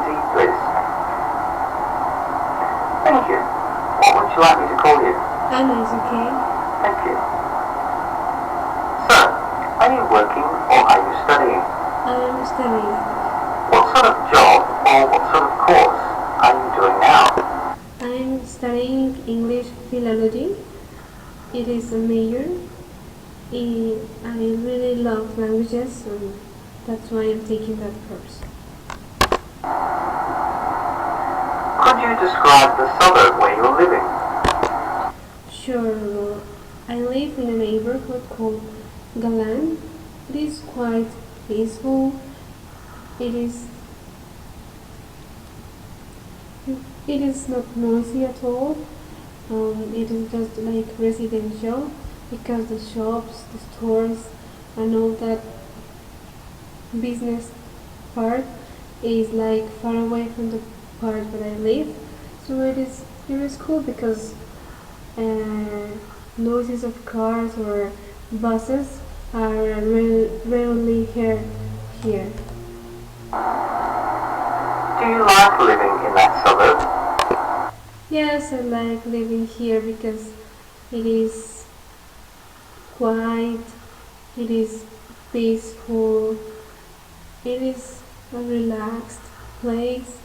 proceed, please? Thank you. What would you like me to call you? Anna is okay. Thank you. So, are you working or are you studying? I am studying. What sort of job or what sort of course are you doing now? I am studying English philology. It is a major. I really love languages, and that's why I'm taking that course. Could you describe the suburb where you're living? Sure, I live in a neighborhood called Galan. It is quite peaceful. It is not noisy at all. It is just like residential because the shops, the stores, and all that business part is like far away from the part where I live. So it is cool because noises of cars or buses are rarely heard here. Do you like living in that suburb? Yes, I like living here because it is quiet, it is peaceful, it is a relaxed place.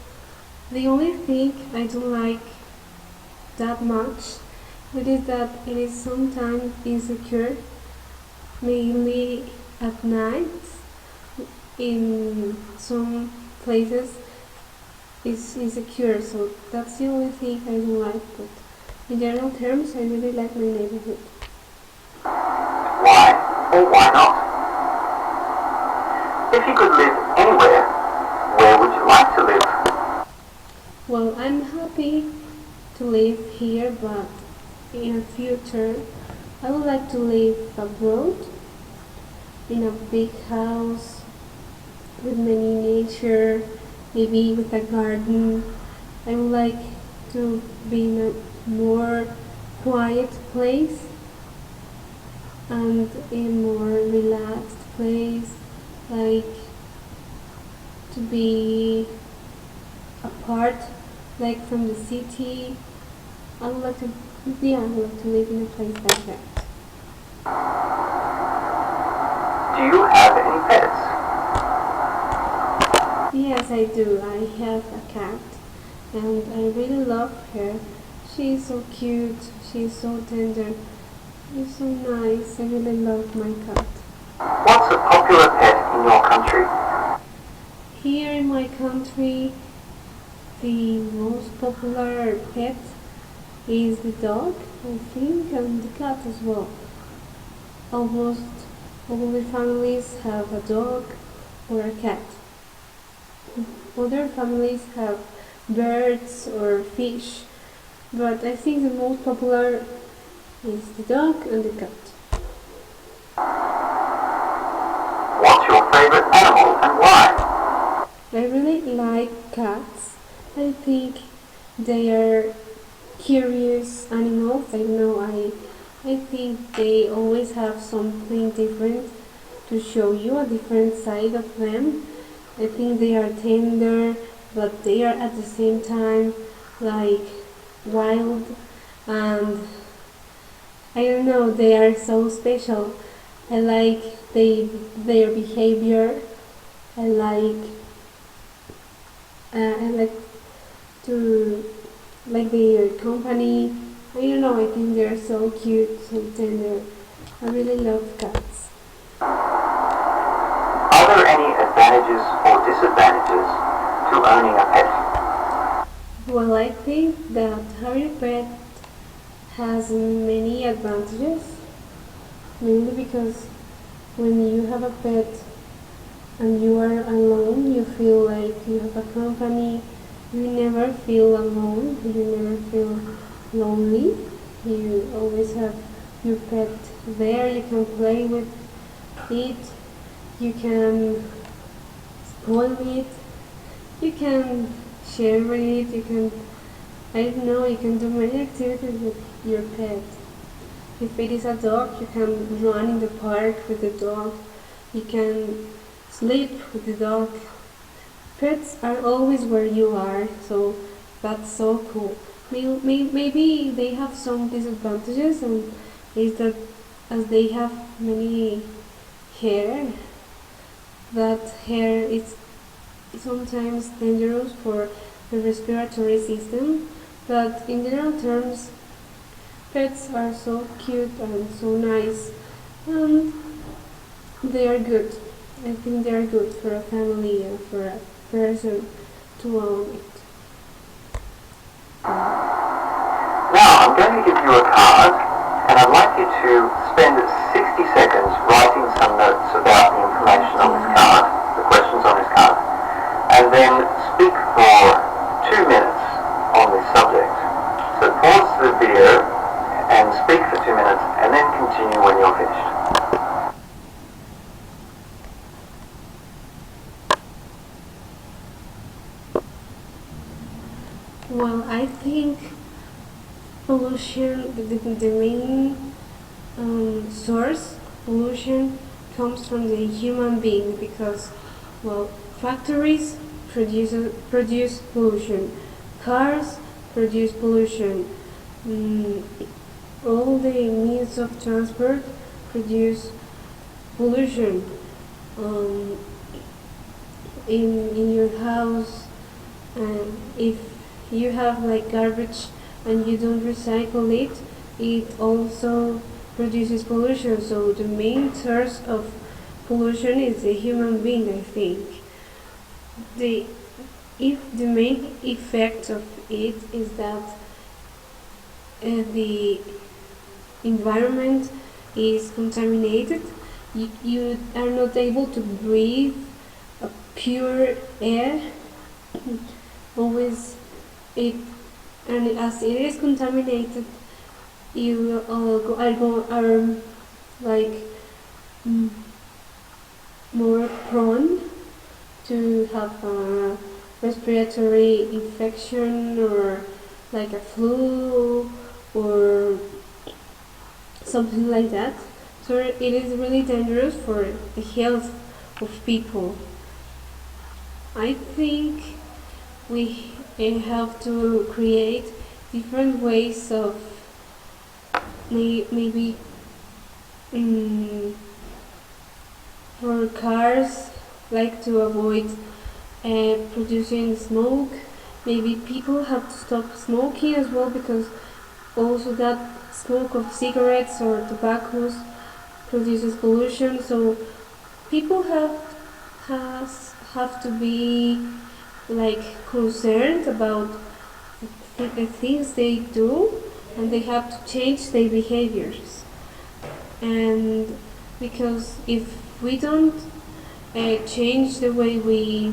The only thing I don't like that much it is that it is sometimes insecure, mainly at night. In some places it's insecure, so that's the only thing I don't like. But in general terms, I really like my neighborhood. Why or why not? If you could live anywhere, where would you like to live? Well, I'm happy to live here, but in the future, I would like to live abroad in a big house with many nature, maybe with a garden. I would like to be in a more quiet place and a more relaxed place, like to be apart, like from the city. I would like to, yeah, I would like to live in a place like that. Do you have any pets? Yes, I do. I have a cat, and I really love her. She is so cute. She is so tender. She's so nice. I really love my cat. What's a popular pet in your country? Here in my country, the most popular pet is the dog, I think, and the cat as well. Almost all the families have a dog or a cat. Other families have birds or fish, but I think the most popular is the dog and the cat. What's your favorite animal and why? I really like cats. I think they are curious animals. I think they always have something different to show you, a different side of them. I think they are tender, but they are at the same time like wild, and I don't know, they are so special. I like their behavior. I like I like to like their company. I don't know, I think they're so cute, so tender. I really love cats. Are there any advantages or disadvantages to owning a pet? Well, I think that having a pet has many advantages, mainly because when you have a pet and you are alone, you feel like you have a company. You never feel alone, you never feel lonely. You always have your pet there, you can play with it, you can spoil it, you can share it, you can, I don't know, you can do many activities with your pet. If it is a dog, you can run in the park with the dog, you can sleep with the dog, Pets are always where you are, so that's so cool. Maybe they have some disadvantages, and is that as they have many hair, that hair is sometimes dangerous for the respiratory system. But in general terms, pets are so cute and so nice, and they are good. I think they are good for a family and for a person to own it. Now I'm going to give you a card, and I'd like you to spend 60 seconds writing some notes about the information on this card, the questions on this card, and then speak for 2 minutes on this subject. So pause the video and speak for 2 minutes, and then continue when you're finished. Well, I think pollution, the main source pollution comes from the human being because, well, factories produce pollution, cars produce pollution, all the means of transport produce pollution. Um, in your house, and if you have like garbage and you don't recycle it, it also produces pollution. So the main source of pollution is the human being, I think. The if the main effect of it is that the environment is contaminated, you are not able to breathe a pure air. Always it, and as it is contaminated, you are like more prone to have a respiratory infection or like a flu or something like that. So it is really dangerous for the health of people. I think we have to create different ways of maybe for cars, like to avoid producing smoke. Maybe people have to stop smoking as well, because also that smoke of cigarettes or tobaccos produces pollution. So people have to be like concerned about the things they do, and they have to change their behaviors. And because if we don't change the way we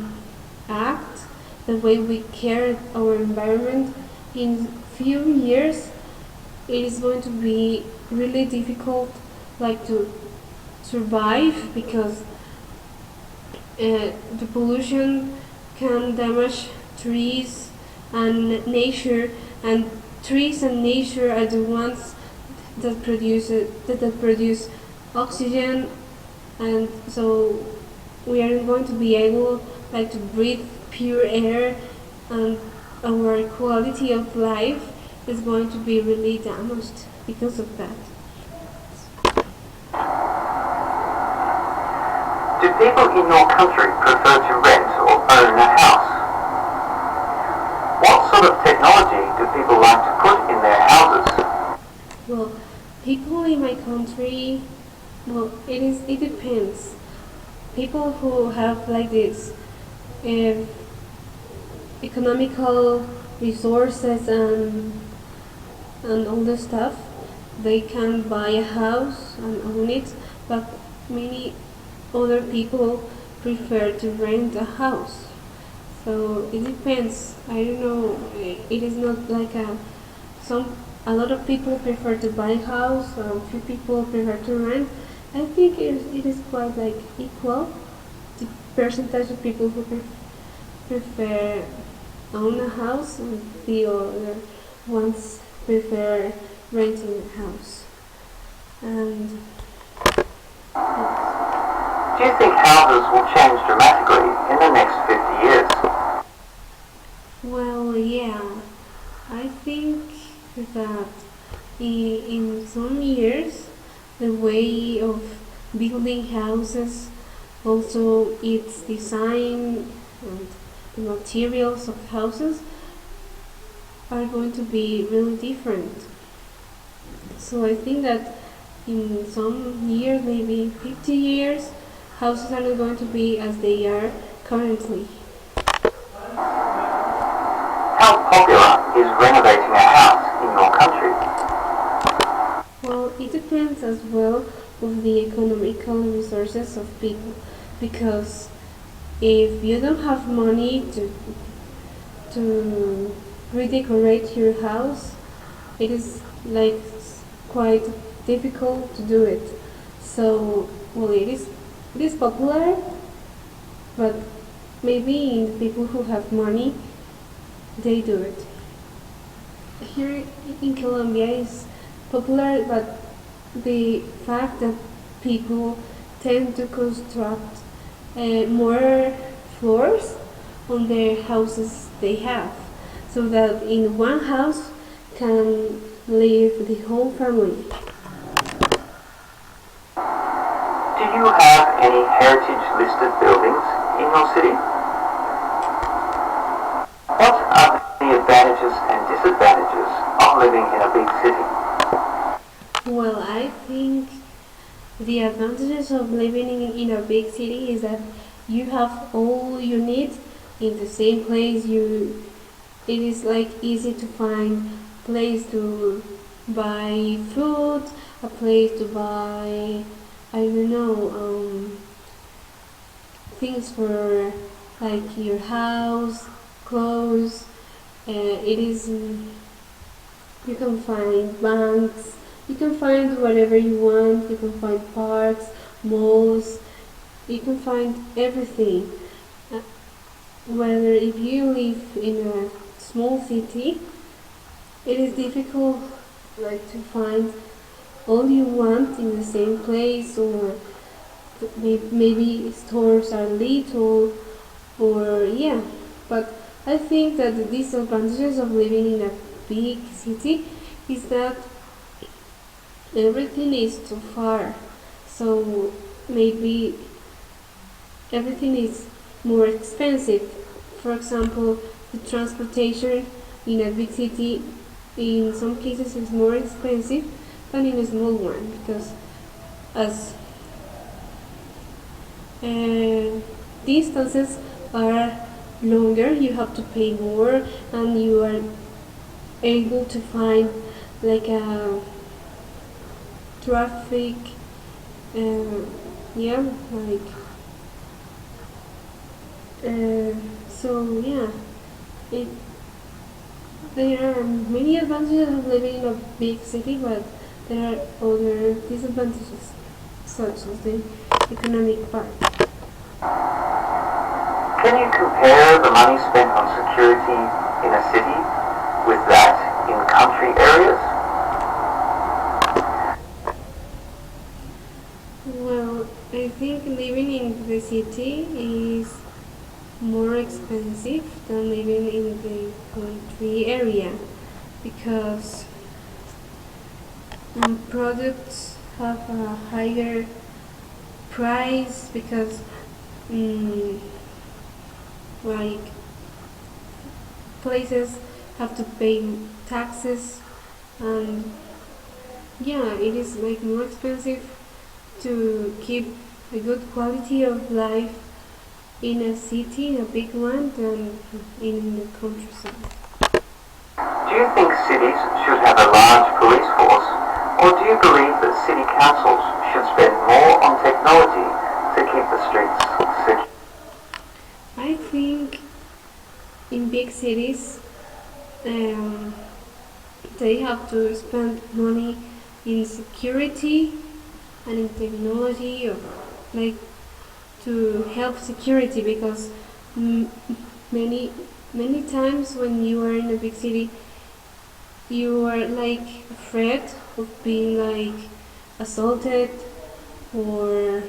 act, the way we care our environment, in few years it is going to be really difficult like to survive, because the pollution can damage trees and nature, and trees and nature are the ones that produce oxygen, and so we aren't going to be able like to breathe pure air, and our quality of life is going to be really damaged because of that. Do people in your country prefer to rent or own a house? What sort of technology do people like to put in their houses? Well, people in my country, well, it depends. People who have like this economical resources and all the stuff, they can buy a house and own it, but many other people prefer to rent a house. So it depends. I don't know. It is not like a lot of people prefer to buy a house, a few people prefer to rent. I think it is quite like equal. The percentage of people who prefer own a house, and the other ones prefer renting a house. And Do you think houses will change dramatically in the next 50 years? Well, yeah, I think that in some years the way of building houses, also its design and the materials of houses are going to be really different. So I think that in some years, maybe 50 years, houses are not going to be as they are currently. How popular is renovating a house in your country? Well, it depends as well of the economical resources of people, because if you don't have money to redecorate your house, it is like quite difficult to do it. So, well, it is popular, but maybe the people who have money, they do it. Here in Colombia is popular, but the fact that people tend to construct more floors on their houses they have, so that in one house can live the whole family. Do you have any heritage listed buildings in your city? What are the advantages and disadvantages of living in a big city? Well, I think the advantages of living in a big city is that you have all you need in the same place. It is like easy to find place to buy food, a place to buy, I don't know, things for like your house, clothes. It is You can find banks, you can find whatever you want, you can find parks, malls, you can find everything. Uh, Whether if you live in a small city, it is difficult like to find all you want in the same place, or maybe stores are little, or yeah. But I think that the disadvantages of living in a big city is that everything is too far. So maybe everything is more expensive. For example, the transportation in a big city in some cases is more expensive than in a small one, because as distances are longer, you have to pay more, and you are able to find like a traffic, uh, yeah, like so yeah, it there are many advantages of living in a big city, but there are other disadvantages, such as the economic part. Can you compare the money spent on security in a city with that in country areas? Well, I think living in the city is more expensive than living in the country area, because products have a higher price, because um, like places have to pay taxes, and yeah, it is like more expensive to keep a good quality of life in a city, in a big one, than in the countryside. Do you think cities should have a large police force, or do you believe that city councils should spend more on technology to keep the streets secure? I think in big cities, um, they have to spend money in security and in technology, of like to help security, because mm, many times when you are in a big city, you are like afraid of being like assaulted, or